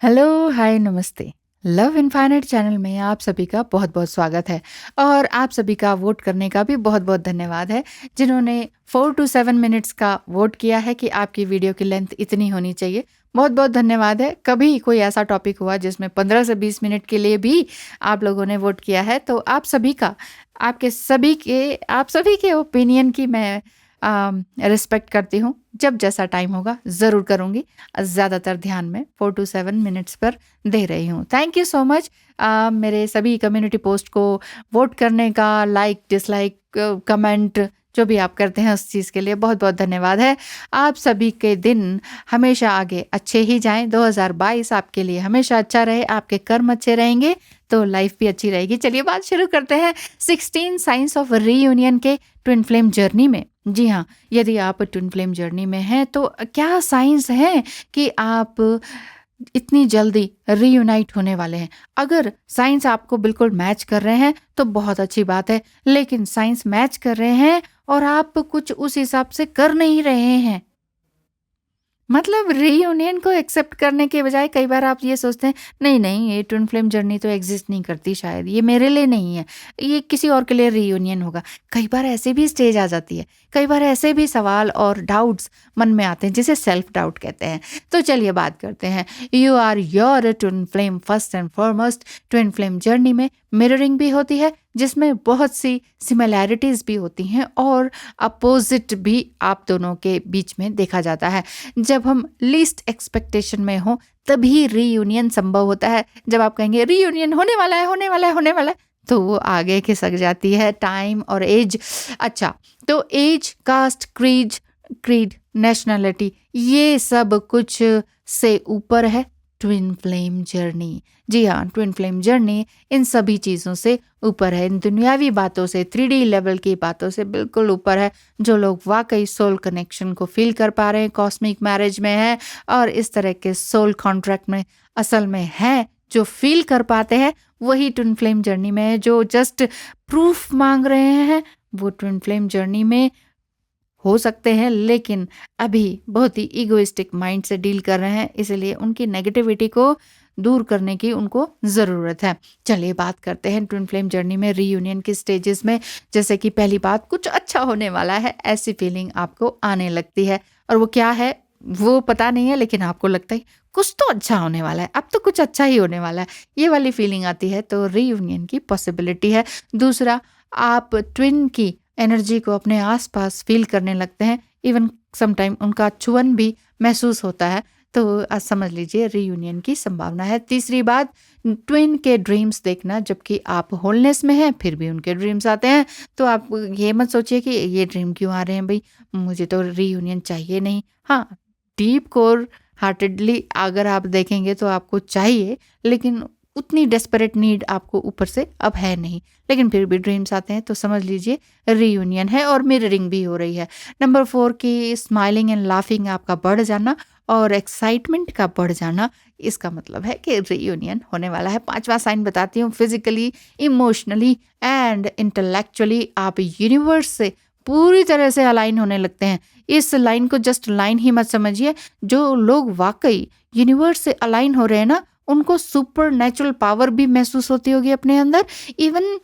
Hello, हाय, नमस्ते। Love infinite channel में आप सभी का बहुत-बहुत स्वागत है और आप सभी का वोट करने का भी बहुत-बहुत धन्यवाद है, जिन्होंने 4 टू 7 मिनट्स का वोट किया है कि आपकी वीडियो की लेंथ इतनी होनी चाहिए। बहुत-बहुत धन्यवाद है। कभी कोई ऐसा टॉपिक हुआ जिसमें 15 से 20 मिनट के लिए भी आप लोगों ने वोट किया है, तो आप सभी के ओपिनियन की मैं रिस्पेक्ट करती हूँ। जब जैसा टाइम होगा ज़रूर करूँगी। ज़्यादातर ध्यान मैं 4 टू 7 मिनट्स पर दे रही हूँ। थैंक यू सो मच मेरे सभी कम्युनिटी पोस्ट को वोट करने का, लाइक, डिसलाइक, कमेंट जो भी आप करते हैं उस चीज़ के लिए बहुत-बहुत धन्यवाद है। आप सभी के दिन हमेशा आगे अच्छे ही जाएँ, 2022 आपके लिए हमेशा अच्छा रहे, आपके कर्म अच्छे रहेंगे तो लाइफ भी अच्छी रहेगी। चलिए बात शुरू करते हैं 16 साइंस ऑफ रीयूनियन के ट्विन फ्लेम जर्नी में। जी हाँ, यदि आप ट्विन फ्लेम जर्नी में हैं तो क्या साइंस हैं कि आप इतनी जल्दी रीयूनाइट होने वाले हैं? अगर साइंस आपको बिल्कुल मैच कर रहे हैं तो बहुत अच्छी बात है, लेकिन साइंस मैच कर रहे हैं और आप कुछ उस हिसाब से कर नहीं रहे हैं, मतलब रीयूनियन को एक्सेप्ट करने के बजाय कई बार आप ये सोचते हैं, नहीं नहीं, ये ट्विन फ्लेम जर्नी तो एग्जिस्ट नहीं करती, शायद ये मेरे लिए नहीं है, ये किसी और के लिए रीयूनियन होगा। कई बार ऐसे भी स्टेज आ जाती है, कई बार ऐसे भी सवाल और डाउट्स मन में आते हैं, जिसे सेल्फ डाउट कहते हैं। तो चलिए बात करते हैं। You are your twin flame first and foremost. Twin flame journey में मिररिंग भी होती है, जिसमें बहुत सी सिमिलैरिटीज भी होती हैं और अपोजिट भी आप दोनों के बीच में देखा जाता है। जब हम लीस्ट एक्सपेक्टेशन में हो तभी रीयूनियन संभव होता है। जब आप कहेंगे रीयूनियन होने वाला है, होने वाला है, होने वाला है, तो वो आगे खिसक जाती है टाइम और एज। अच्छा, तो एज, कास्ट, क्रीड, नेशनलिटी, ये सब कुछ से ऊपर है ट्विन फ्लेम जर्नी। जी हाँ, ट्विन फ्लेम जर्नी इन सभी चीज़ों से ऊपर है, इन दुनियावी बातों से, 3D लेवल की बातों से बिल्कुल ऊपर है। जो लोग वाकई सोल कनेक्शन को फील कर पा रहे हैं, कॉस्मिक मैरिज में हैं और इस तरह के सोल कॉन्ट्रैक्ट में असल में हैं, जो फील कर पाते हैं, वही ट्विन फ्लेम जर्नी में है। जो जस्ट प्रूफ मांग रहे हैं वो ट्विन फ्लेम जर्नी में हो सकते हैं, लेकिन अभी बहुत ही इगोइस्टिक माइंड से डील कर रहे हैं, इसलिए उनकी नेगेटिविटी को दूर करने की उनको ज़रूरत है। चलिए बात करते हैं ट्विन फ्लेम जर्नी में रीयूनियन के स्टेजेस में। जैसे कि पहली बात, कुछ अच्छा होने वाला है, ऐसी फीलिंग आपको आने लगती है। और वो क्या है वो पता नहीं है, लेकिन आपको लगता है कुछ तो अच्छा होने वाला है, अब तो कुछ अच्छा ही होने वाला है, ये वाली फीलिंग आती है, तो रीयूनियन की पॉसिबिलिटी है। दूसरा, आप ट्विन की एनर्जी को अपने आसपास फील करने लगते हैं, इवन समटाइम उनका छुअन भी महसूस होता है, तो समझ लीजिए रीयूनियन की संभावना है। तीसरी बात, ट्विन के ड्रीम्स देखना, जबकि आप होलनेस में हैं फिर भी उनके ड्रीम्स आते हैं, तो आप ये मत सोचिए कि ये ड्रीम क्यों आ रहे हैं भाई, मुझे तो रीयूनियन चाहिए नहीं। हाँ, डीप कोर हार्टेडली अगर आप देखेंगे तो आपको चाहिए, लेकिन उतनी डेस्परेट नीड आपको ऊपर से अब है नहीं, लेकिन फिर भी ड्रीम्स आते हैं, तो समझ लीजिए रीयूनियन है और मिररिंग भी हो रही है। नंबर 4 की स्माइलिंग एंड लाफिंग आपका बढ़ जाना और एक्साइटमेंट का बढ़ जाना, इसका मतलब है कि रीयूनियन होने वाला है। पांचवा साइन बताती हूँ, फिजिकली, इमोशनली एंड इंटेलेक्चुअली आप यूनिवर्स से पूरी तरह से अलाइन होने लगते हैं। इस लाइन को जस्ट लाइन ही मत समझिए, जो लोग वाकई यूनिवर्स से अलाइन हो रहे हैं ना, उनको सुपर नेचुरल पावर भी महसूस होती होगी अपने अंदर। इवन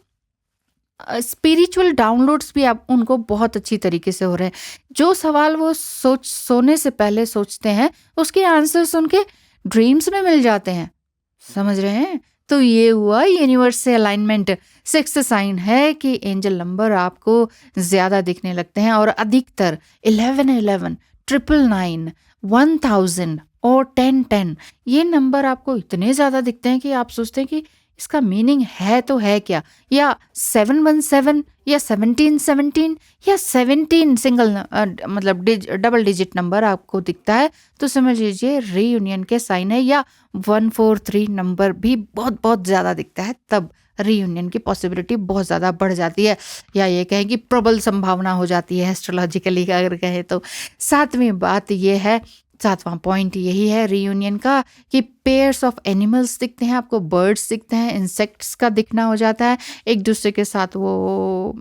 स्पिरिचुअल डाउनलोड्स भी आप उनको बहुत अच्छी तरीके से हो रहे हैं। जो सवाल वो सोने से पहले सोचते हैं, उसके आंसर्स उनके ड्रीम्स में मिल जाते हैं। समझ रहे हैं? तो ये हुआ यूनिवर्स से अलाइनमेंट। सिक्स्थ साइन है कि एंजल नंबर आपको ज्यादा दिखने लगते हैं और अधिकतर 1111, 999, 1000 और 1010, ये नंबर आपको इतने ज्यादा दिखते हैं कि आप सोचते हैं कि इसका मीनिंग है तो है क्या, या 717 या 1717 या 17 सिंगल मतलब डबल डिजिट नंबर आपको दिखता है, तो समझ लीजिए रीयूनियन के साइन है। या 143 नंबर भी बहुत बहुत ज़्यादा दिखता है, तब रीयूनियन की पॉसिबिलिटी बहुत ज़्यादा बढ़ जाती है, या ये कहें कि प्रबल संभावना हो जाती है एस्ट्रोलॉजिकली अगर कहें तो। सातवीं बात ये है, सातवां पॉइंट यही है रीयूनियन का, कि पेयर्स ऑफ एनिमल्स दिखते हैं आपको, बर्ड्स दिखते हैं, इंसेक्ट्स का दिखना हो जाता है, एक दूसरे के साथ वो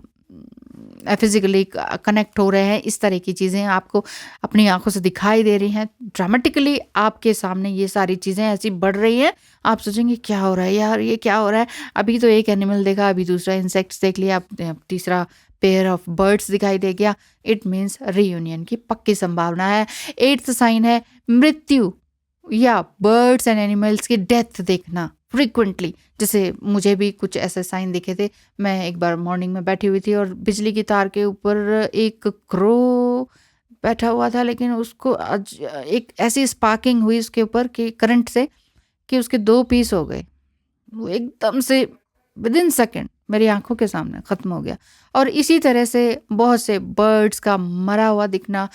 फिज़िकली कनेक्ट हो रहे हैं, इस तरह की चीज़ें आपको अपनी आँखों से दिखाई दे रही हैं। ड्रामेटिकली आपके सामने ये सारी चीज़ें ऐसी बढ़ रही हैं, आप सोचेंगे क्या हो रहा है यार, ये क्या हो रहा है? अभी तो एक एनिमल देखा, अभी दूसरा इंसेक्ट्स देख लिया, अब तीसरा पेयर ऑफ बर्ड्स दिखाई दे गया। इट मीन्स रियूनियन की पक्की संभावना है। 8th साइन है मृत्यु या बर्ड्स एंड एनिमल्स की डेथ देखना फ्रीक्वेंटली। जैसे मुझे भी कुछ ऐसे साइन दिखे थे। मैं एक बार मॉर्निंग में बैठी हुई थी और बिजली की तार के ऊपर एक क्रो बैठा हुआ था, लेकिन उसको एक ऐसी स्पार्किंग हुई उसके ऊपर कि करंट से, कि उसके 2 पीस हो गए। वो एकदम से विदिन सेकंड मेरी आंखों के सामने ख़त्म हो गया। और इसी तरह से बहुत से बर्ड्स का मरा हुआ दिखना,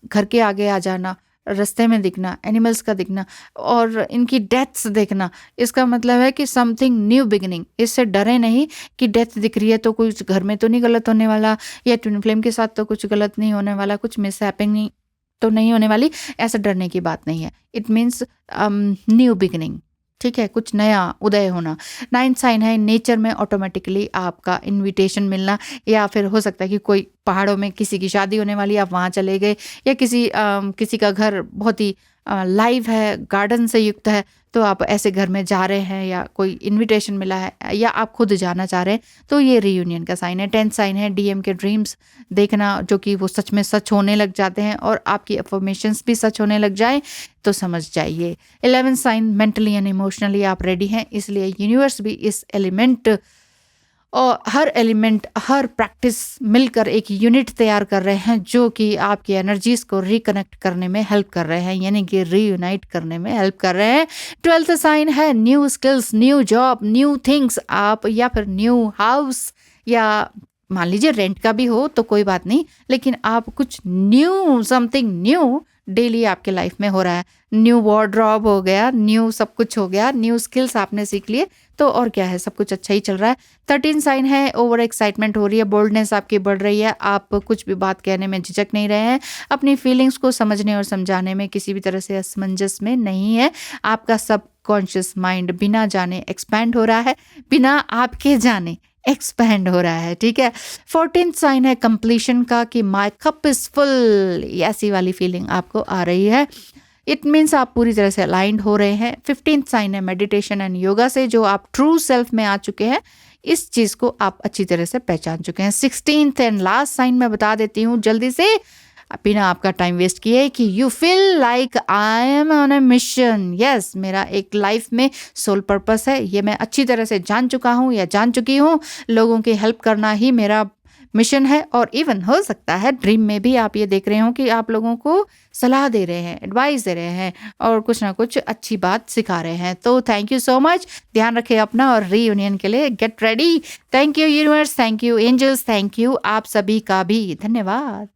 घर के आगे आ जाना, रास्ते में दिखना, एनिमल्स का दिखना और इनकी डेथ्स देखना, इसका मतलब है कि समथिंग न्यू बिगिनिंग। इससे डरे नहीं कि डेथ दिख रही है तो कुछ घर में तो नहीं गलत होने वाला, या ट्विन फ्लेम के साथ तो कुछ गलत नहीं होने वाला, कुछ मिस हैपनिंग नहीं तो नहीं होने वाली। ऐसा डरने की बात नहीं है। इट मीन्स न्यू बिगिनिंग, ठीक है, कुछ नया उदय होना। 9th साइन है नेचर में ऑटोमेटिकली आपका इनविटेशन मिलना, या फिर हो सकता है कि कोई पहाड़ों में किसी की शादी होने वाली, आप वहाँ चले गए, या किसी का घर बहुत ही लाइव है, गार्डन से युक्त है, तो आप ऐसे घर में जा रहे हैं, या कोई इनविटेशन मिला है, या आप खुद जाना चाह रहे हैं, तो ये रीयूनियन का साइन है। 10th साइन है डीएम के ड्रीम्स देखना, जो कि वो सच में सच होने लग जाते हैं और आपकी अफर्मेशंस भी सच होने लग जाए तो समझ जाइए। 11th sign mentally and emotionally आप रेडी हैं, इसलिए यूनिवर्स भी इस एलिमेंट और हर एलिमेंट, हर प्रैक्टिस मिलकर एक यूनिट तैयार कर रहे हैं, जो कि आपकी एनर्जीज को रिकनेक्ट करने में हेल्प कर रहे हैं, यानी कि रीयूनाइट करने में हेल्प कर रहे हैं। 12th साइन है new skills, new job, new things, आप या फिर न्यू हाउस, या मान लीजिए रेंट का भी हो तो कोई बात नहीं, लेकिन आप कुछ न्यू, समथिंग न्यू डेली आपके लाइफ में हो रहा है। न्यू वार्डरोब हो गया, न्यू सब कुछ हो गया, न्यू स्किल्स आपने सीख लिए, तो और क्या है, सब कुछ अच्छा ही चल रहा है। 13 साइन है ओवर एक्साइटमेंट हो रही है, बोल्डनेस आपकी बढ़ रही है, आप कुछ भी बात कहने में झिझक नहीं रहे हैं, अपनी फीलिंग्स को समझने और समझाने में किसी भी तरह से असमंजस में नहीं है। आपका सबकॉन्शियस माइंड बिना जाने एक्सपैंड हो रहा है, बिना आपके जाने एक्सपैंड हो रहा है, ठीक है। 14th साइन है कंप्लीशन का, कि माई कप इज फुल, ऐसी वाली फीलिंग आपको आ रही है। इट मीन्स आप पूरी तरह से अलाइंड हो रहे हैं। 15th साइन है मेडिटेशन एंड योगा से जो आप ट्रू सेल्फ में आ चुके हैं, इस चीज़ को आप अच्छी तरह से पहचान चुके हैं। 16th एंड लास्ट साइन मैं बता देती हूँ जल्दी से, बिना आपका टाइम वेस्ट किए, कि you feel like I am on a mission. Yes, मेरा एक लाइफ में सोल पर्पस है, ये मैं अच्छी तरह से जान चुका हूँ या जान चुकी हूँ। लोगों की हेल्प करना ही मेरा मिशन है, और इवन हो सकता है ड्रीम में भी आप ये देख रहे हो कि आप लोगों को सलाह दे रहे हैं, एडवाइस दे रहे हैं, और कुछ ना कुछ अच्छी बात सिखा रहे हैं। तो थैंक यू सो मच, ध्यान रखें अपना, और रीयूनियन के लिए get ready. Thank you universe, thank you angels, thank you आप सभी का भी धन्यवाद।